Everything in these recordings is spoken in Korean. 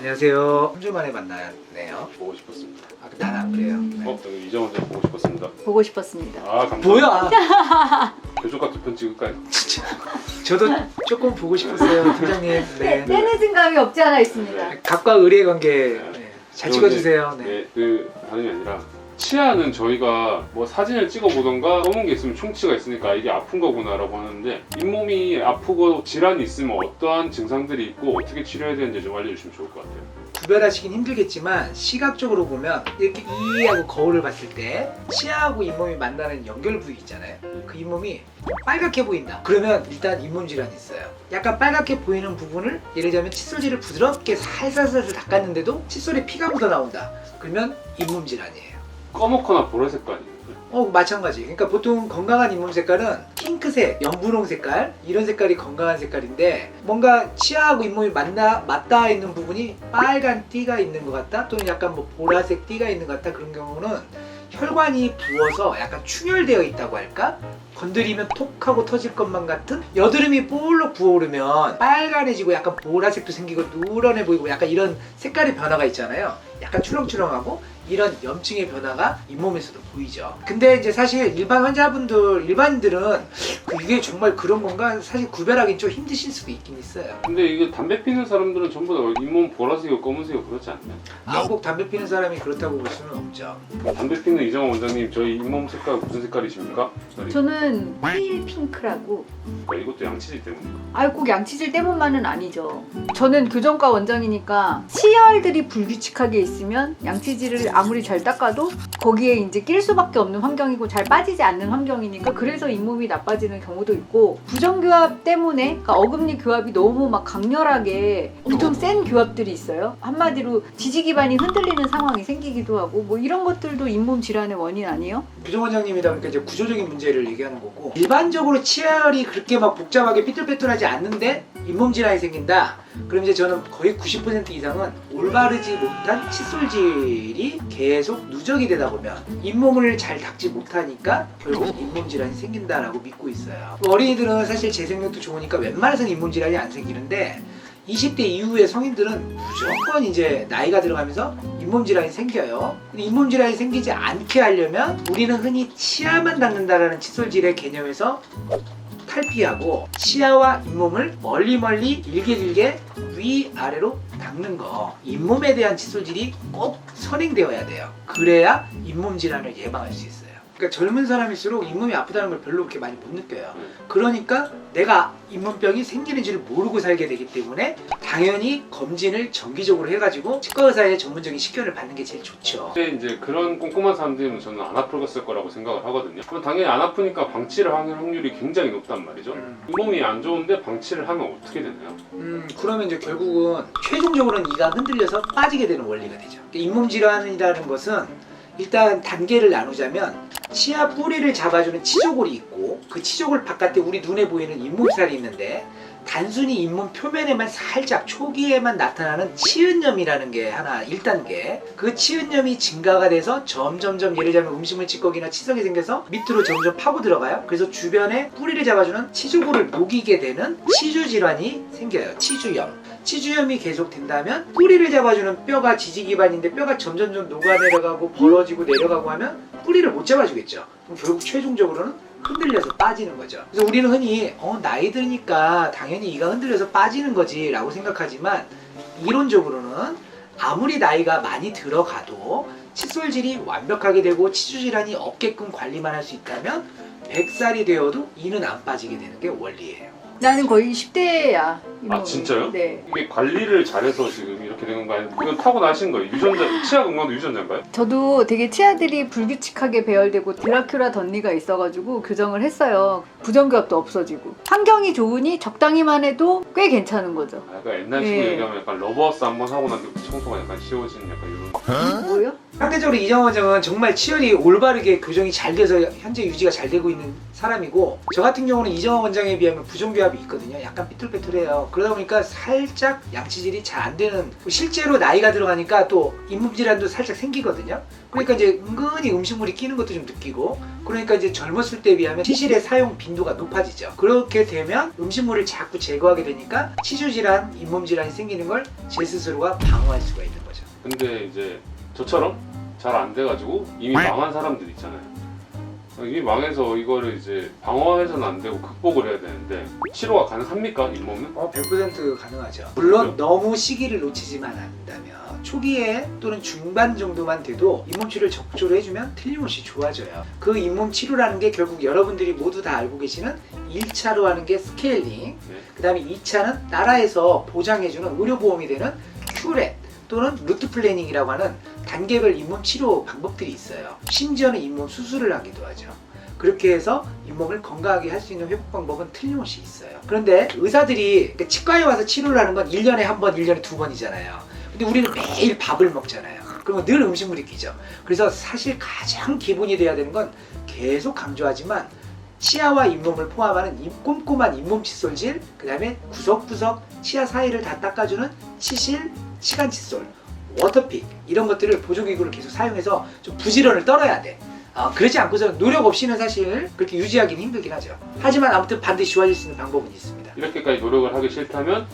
안녕하세요. 3주 만에 만나네요. 보고 싶었습니다. 아, 나는 안 그래요. 네. 여기 이정원 전 보고 싶었습니다. 보고 싶었습니다. 아 감사합니다. 뭐야? 교조각 2편 찍을까요? 진짜. 저도 조금 보고 싶었어요, 팀장님. 네. 떼내진 감이 없지 않아 있습니다. 각과 의리의 관계 잘 찍어주세요. 네. 네, 그 다름이 아니라 치아는 저희가 뭐 사진을 찍어보던가 검은 게 있으면 충치가 있으니까 이게 아픈 거구나라고 하는데 잇몸이 아프고 질환이 있으면 어떠한 증상들이 있고 어떻게 치료해야 되는지 좀 알려주시면 좋을 것 같아요. 구별하시긴 힘들겠지만 시각적으로 보면 이렇게 이하고 거울을 봤을 때 치아하고 잇몸이 만나는 연결 부위 있잖아요. 그 잇몸이 빨갛게 보인다. 그러면 일단 잇몸 질환이 있어요. 약간 빨갛게 보이는 부분을 예를 들면 칫솔질을 부드럽게 살살살살 닦았는데도 칫솔에 피가 묻어 나온다. 그러면 잇몸 질환이에요. 검거나 보라 색깔이에요. 마찬가지. 그러니까 보통 건강한 잇몸 색깔은 핑크색, 연분홍 색깔 이런 색깔이 건강한 색깔인데 뭔가 치아하고 잇몸이 맞닿아 있는 부분이 빨간 띠가 있는 것 같다 또는 약간 뭐 보라색 띠가 있는 것 같다 그런 경우는 혈관이 부어서 약간 충혈되어 있다고 할까? 건드리면 톡 하고 터질 것만 같은 여드름이 볼록 부어오르면 빨간해지고 약간 보라색도 생기고 누런해 보이고 약간 이런 색깔의 변화가 있잖아요. 약간 출렁출렁하고 이런 염증의 변화가 잇몸에서도 보이죠. 근데 이제 사실 일반인들은 이게 정말 그런 건가 사실 구별하기는 좀 힘드실 수도 있긴 있어요. 근데 이게 담배 피는 사람들은 전부 다 잇몸 보라색이고 검은색이고 그렇지 않나요? 꼭 담배 피는 사람이 그렇다고 볼 수는 없죠. 담배 피는 이정원 원장님 저희 잇몸 색깔 무슨 색깔이십니까? 저는 페일 핑크라고. 이것도 양치질 때문에. 꼭 양치질 때문만은 아니죠. 저는 교정과 원장이니까 치열들이 불규칙하게 있으면 양치질을 아무리 잘 닦아도 거기에 이제 낄 수밖에 없는 환경이고 잘 빠지지 않는 환경이니까 그래서 잇몸이 나빠지는 경우도 있고 부정교합 때문에 그러니까 어금니 교합이 너무 막 강렬하게 엄청 센 교합들이 있어요. 한마디로 지지기반이 흔들리는 상황이 생기기도 하고 뭐 이런 것들도 잇몸 질환의 원인 아니에요? 교정원장님이다 보니까 이제 구조적인 문제를 얘기하는 거고 일반적으로 치열이 그렇게 막 복잡하게 삐뚤빼뚤하지 않는데 잇몸 질환이 생긴다. 그럼 이제 저는 거의 90% 이상은 올바르지 못한 칫솔질이 계속 누적이 되다 보면 잇몸을 잘 닦지 못하니까 결국 잇몸 질환이 생긴다라고 믿고 있어요. 어린이들은 사실 재생력도 좋으니까 웬만해서는 잇몸 질환이 안 생기는데 20대 이후의 성인들은 무조건 이제 나이가 들어가면서 잇몸 질환이 생겨요. 근데 잇몸 질환이 생기지 않게 하려면 우리는 흔히 치아만 닦는다라는 칫솔질의 개념에서 탈피하고 치아와 잇몸을 멀리 길게 위아래로 닦는 거. 잇몸에 대한 칫솔질이 꼭 선행되어야 돼요. 그래야 잇몸 질환을 예방할 수 있어요. 그러니까 젊은 사람일수록 잇몸이 아프다는 걸 별로 그렇게 많이 못 느껴요. 그러니까 내가 잇몸병이 생기는지를 모르고 살게 되기 때문에 당연히 검진을 정기적으로 해가지고 치과 의사의 전문적인 식견을 받는 게 제일 좋죠. 근데 이제 그런 꼼꼼한 사람들은 저는 안 아플 거라고 생각을 하거든요. 그럼 당연히 안 아프니까 방치를 하는 확률이 굉장히 높단 말이죠. 잇몸이 안 좋은데 방치를 하면 어떻게 되나요? 그러면 이제 결국은 최종적으로는 이가 흔들려서 빠지게 되는 원리가 되죠. 잇몸 질환이라는 것은 일단 단계를 나누자면 치아 뿌리를 잡아주는 치조골이 있고 그 치조골 바깥에 우리 눈에 보이는 잇몸살이 있는데 단순히 잇몸 표면에만 살짝 초기에만 나타나는 치은염이라는 게 하나 1단계. 그 치은염이 증가가 돼서 점점점 예를 들면 음식물 찌꺼기나 치석이 생겨서 밑으로 점점 파고 들어가요. 그래서 주변에 뿌리를 잡아주는 치조골을 녹이게 되는 치주질환이 생겨요. 치주염. 치주염이 계속 된다면 뿌리를 잡아주는 뼈가 지지기반인데 뼈가 점점점 녹아내려가고 벌어지고 내려가고 하면 뿌리를 못 잡아주겠죠. 그럼 결국 최종적으로는 흔들려서 빠지는 거죠. 그래서 우리는 흔히 나이 드니까 당연히 이가 흔들려서 빠지는 거지 라고 생각하지만 이론적으로는 아무리 나이가 많이 들어가도 칫솔질이 완벽하게 되고 치주질환이 없게끔 관리만 할 수 있다면 100살이 되어도 이는 안 빠지게 되는 게 원리예요. 나는 거의 10대야. 아 진짜요? 네. 이게 관리를 잘해서 지금 이렇게 된 건가요? 이건 타고나신 거예요? 치아 건강도 유전자인가요? 저도 되게 치아들이 불규칙하게 배열되고 드라큘라 덧니가 있어가지고 교정을 했어요. 부정교합도 없어지고 환경이 좋으니 적당히만 해도 꽤 괜찮은 거죠. 약간 옛날 식으로 네. 얘기하면 약간 러버스 한번 하고 난 뒤 청소가 약간 쉬워지는 약간 이런. 뭐요? 상대적으로 이정원 원장은 정말 치열이 올바르게 교정이 잘 돼서 현재 유지가 잘 되고 있는 사람이고, 저 같은 경우는 이정환 원장에 비하면 부종교합이 있거든요. 약간 삐뚤빼뚤해요. 그러다 보니까 살짝 양치질이 잘 안 되는, 실제로 나이가 들어가니까 또 잇몸 질환도 살짝 생기거든요. 그러니까 이제 은근히 음식물이 끼는 것도 좀 느끼고, 그러니까 이제 젊었을 때에 비하면 치실의 사용 빈도가 높아지죠. 그렇게 되면 음식물을 자꾸 제거하게 되니까 치주 질환, 잇몸 질환이 생기는 걸 제 스스로가 방어할 수가 있는 거죠. 근데 이제 저처럼 잘 안 돼가지고 이미 망한 사람들 있잖아요. 이미 망해서 이거를 이제 방어해서는 안 되고 극복을 해야 되는데 치료가 가능합니까? 잇몸은? 100% 가능하죠. 물론 너무 시기를 놓치지만 않는다면 초기에 또는 중반 정도만 돼도 잇몸 치료를 적극적으로 해주면 틀림없이 좋아져요. 그 잇몸 치료라는 게 결국 여러분들이 모두 다 알고 계시는 1차로 하는 게 스케일링, 그 다음에 2차는 나라에서 보장해주는 의료보험이 되는 큐렛 또는 루트 플래닝이라고 하는 단계별 잇몸 치료 방법들이 있어요. 심지어는 잇몸 수술을 하기도 하죠. 그렇게 해서 잇몸을 건강하게 할 수 있는 회복 방법은 틀림없이 있어요. 그런데 의사들이, 그러니까 치과에 와서 치료를 하는 건 1년에 한 번, 1년에 2번이잖아요. 근데 우리는 매일 밥을 먹잖아요. 그러면 늘 음식물이 끼죠. 그래서 사실 가장 기본이 돼야 되는 건 계속 강조하지만 치아와 잇몸을 포함하는 꼼꼼한 잇몸 칫솔질, 그 다음에 구석구석 치아 사이를 다 닦아주는 치실, 치간 칫솔, 워터픽, 이런 것들을 보조기구를 계속 사용해서 좀 부지런을 떨어야 돼. 그러지 않고서 노력 없이는 사실 그렇게 유지하기는 힘들긴 하죠. 하지만 아무튼 반드시 좋아질 수 있는 방법은 있습니다. 이렇게까지 노력을 하기 싫다면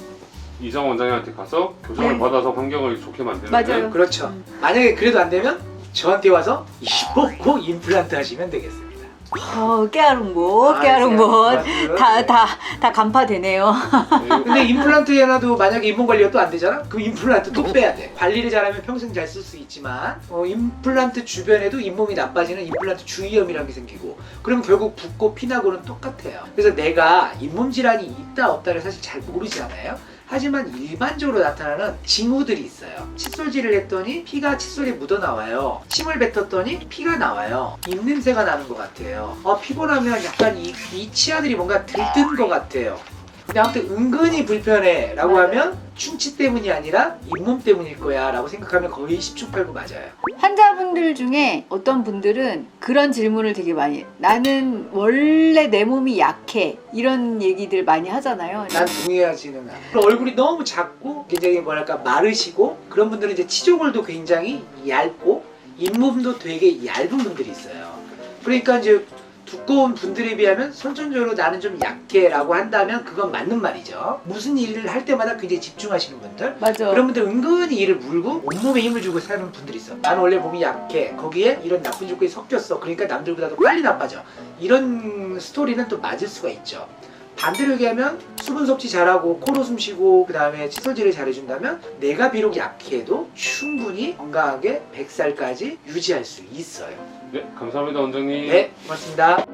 이정환 원장님한테 가서 교정을 네. 받아서 환경을 좋게 만드는 맞아요. 그렇죠. 만약에 그래도 안 되면 저한테 와서 이목구 임플란트 하시면 되겠습니다. 깨알은못, 깨알은못. 임플란트. 다 간파되네요. 근데 임플란트 해놔도 만약에 잇몸 관리가 또 안 되잖아? 그럼 임플란트 또 빼야 돼. 관리를 잘하면 평생 잘 쓸 수 있지만 임플란트 주변에도 잇몸이 나빠지는 임플란트 주위염이라는 게 생기고, 그러면 결국 붓고 피나고는 똑같아요. 그래서 내가 잇몸 질환이 있다 없다를 사실 잘 모르잖아요. 하지만 일반적으로 나타나는 징후들이 있어요. 칫솔질을 했더니 피가 칫솔에 묻어나와요. 침을 뱉었더니 피가 나와요. 입냄새가 나는 것 같아요. 피곤하면 약간 이 치아들이 뭔가 들뜬 것 같아요. 근데 아무튼 은근히 불편해 라고 하면 충치 때문이 아니라 잇몸 때문일 거야 라고 생각하면 거의 10중8구 맞아요. 환자분들 중에 어떤 분들은 그런 질문을 되게 많이 해요. 나는 원래 내 몸이 약해, 이런 얘기들 많이 하잖아요. 난 동의하지는 않아. 얼굴이 너무 작고 굉장히 뭐랄까 마르시고, 그런 분들은 이제 치조골도 굉장히 얇고 잇몸도 되게 얇은 분들이 있어요. 그러니까 이제 두꺼운 분들에 비하면 선천적으로 나는 좀 약해 라고 한다면 그건 맞는 말이죠. 무슨 일을 할 때마다 굉장히 집중하시는 분들, 맞아. 그런 분들 은근히 일을 물고 온몸에 힘을 주고 사는 분들이 있어. 나는 원래 몸이 약해, 거기에 이런 나쁜 조건이 섞였어, 그러니까 남들보다 더 빨리 나빠져, 이런 스토리는 또 맞을 수가 있죠. 반대로 얘기하면 수분 섭취 잘하고 코로 숨 쉬고 그 다음에 칫솔질을 잘해준다면 내가 비록 약해도 충분히 건강하게 100살까지 유지할 수 있어요. 네, 감사합니다 원장님. 네, 고맙습니다.